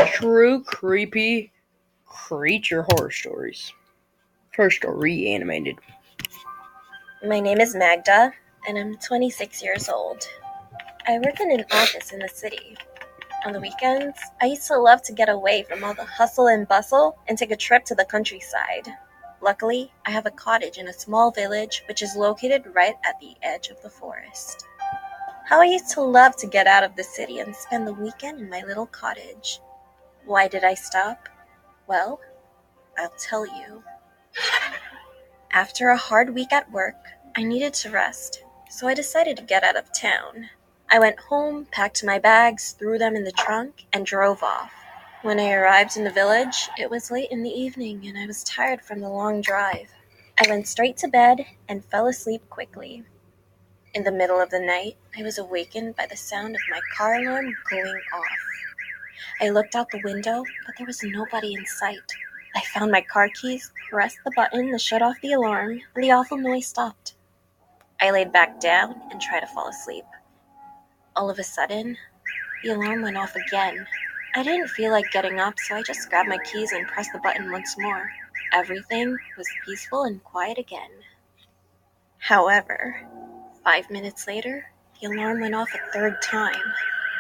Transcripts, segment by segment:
True creepy creature horror stories. First are reanimated. My name is Magda, and I'm 26 years old. I work in an office in the city. On the weekends, I used to love to get away from all the hustle and bustle and take a trip to the countryside. Luckily, I have a cottage in a small village which is located right at the edge of the forest. How I used to love to get out of the city and spend the weekend in my little cottage. Why did I stop? Well, I'll tell you. After a hard week at work, I needed to rest, so I decided to get out of town. I went home, packed my bags, threw them in the trunk, and drove off. When I arrived in the village, it was late in the evening and I was tired from the long drive. I went straight to bed and fell asleep quickly. In the middle of the night, I was awakened by the sound of my car alarm going off. I looked out the window, but there was nobody in sight. I found my car keys, pressed the button to shut off the alarm, and the awful noise stopped. I laid back down and tried to fall asleep. All of a sudden, the alarm went off again. I didn't feel like getting up, so I just grabbed my keys and pressed the button once more. Everything was peaceful and quiet again. However, 5 minutes later, the alarm went off a third time.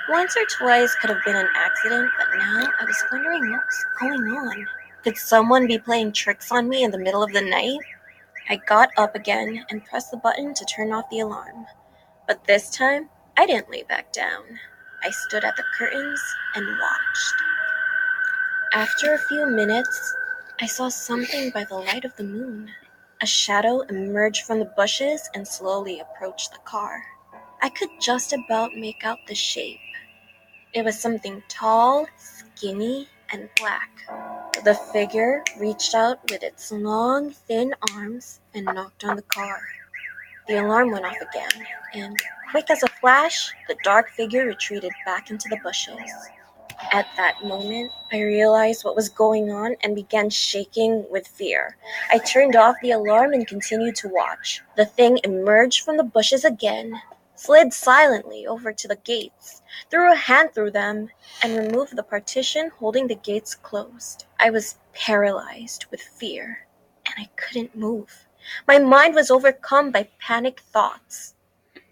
Once or twice could have been an accident, but now I was wondering what was going on. Could someone be playing tricks on me in the middle of the night? I got up again and pressed the button to turn off the alarm. But this time, I didn't lay back down. I stood at the curtains and watched. After a few minutes, I saw something by the light of the moon. A shadow emerged from the bushes and slowly approached the car. I could just about make out the shape. It was something tall, skinny, and black. The figure reached out with its long, thin arms and knocked on the car. The alarm went off again, and, quick as a flash, the dark figure retreated back into the bushes. At that moment, I realized what was going on and began shaking with fear. I turned off the alarm and continued to watch. The thing emerged from the bushes again, slid silently over to the gates, threw a hand through them, and removed the partition holding the gates closed. I was paralyzed with fear, and I couldn't move. My mind was overcome by panic thoughts.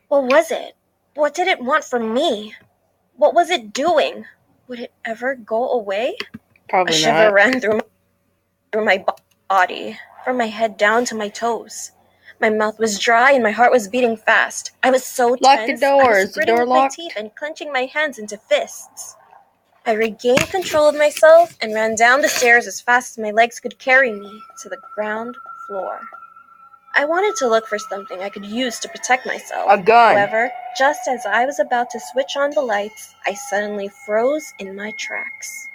What was it? What did it want from me? What was it doing? Would it ever go away? A Probably shiver not. ran through my body, from my head down to my toes. My mouth was dry and my heart was beating fast. I was so Lock the tense, I door. was Is the gritting door my locked? teeth and clenching my hands into fists. I regained control of myself and ran down the stairs as fast as my legs could carry me to the ground floor. I wanted to look for something I could use to protect myself. A gun. However, just as I was about to switch on the lights, I suddenly froze in my tracks.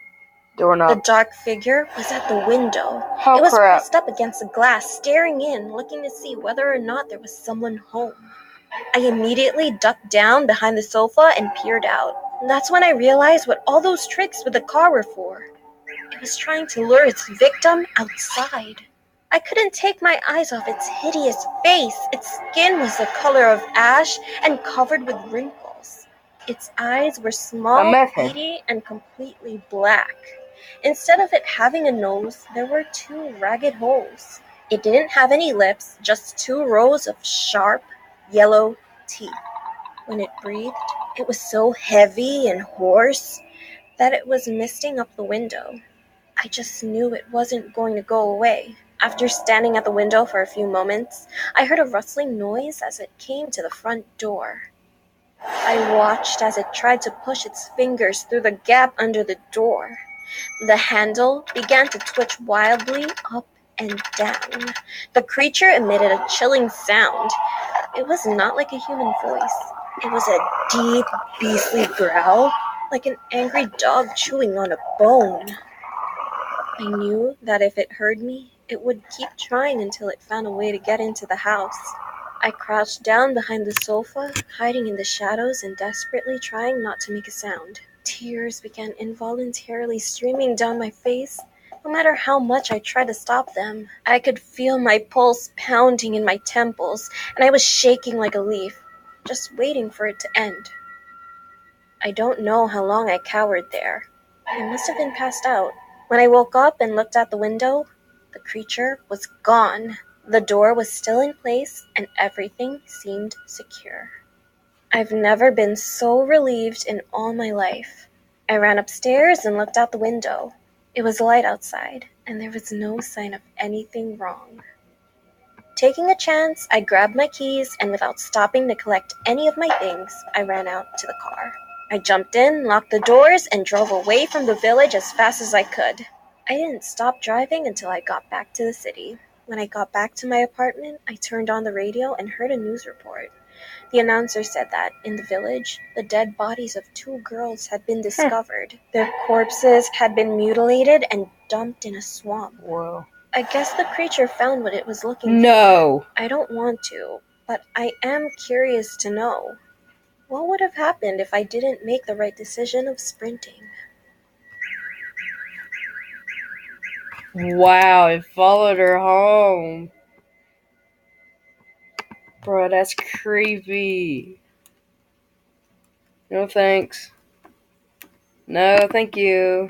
The Doorknob. dark figure was at the window. Oh It was crap. pressed up against the glass, staring in, looking to see whether or not there was someone home. I immediately ducked down behind the sofa and peered out. That's when I realized what all those tricks with the car were for. It was trying to lure its victim outside. I couldn't take my eyes off its hideous face. Its skin was the color of ash and covered with wrinkles. Its eyes were A small, meth head. beady, and completely black. Instead of it having a nose, there were two ragged holes. It didn't have any lips, just two rows of sharp, yellow teeth. When it breathed, it was so heavy and hoarse that it was misting up the window. I just knew it wasn't going to go away. After standing at the window for a few moments, I heard a rustling noise as it came to the front door. I watched as it tried to push its fingers through the gap under the door. The handle began to twitch wildly up and down. The creature emitted a chilling sound. It was not like a human voice. It was a deep, beastly growl, like an angry dog chewing on a bone. I knew that if it heard me, it would keep trying until it found a way to get into the house. I crouched down behind the sofa, hiding in the shadows and desperately trying not to make a sound. Tears began involuntarily streaming down my face. No matter how much I tried to stop them, I could feel my pulse pounding in my temples, and I was shaking like a leaf, just waiting for it to end. I don't know how long I cowered there. I must have been passed out. When I woke up and looked out the window, the creature was gone. The door was still in place and everything seemed secure. I've never been so relieved in all my life. I ran upstairs and looked out the window. It was light outside, and there was no sign of anything wrong. Taking a chance, I grabbed my keys, and without stopping to collect any of my things, I ran out to the car. I jumped in, locked the doors, and drove away from the village as fast as I could. I didn't stop driving until I got back to the city. When I got back to my apartment, I turned on the radio and heard a news report. The announcer said that, in the village, the dead bodies of 2 girls had been discovered. Their corpses had been mutilated and dumped in a swamp. Whoa. I guess the creature found what it was looking for. No. I don't want to, but I am curious to know. What would have happened if I didn't make the right decision of sprinting? Wow, it followed her home. Bro, that's creepy. No thanks. No, thank you.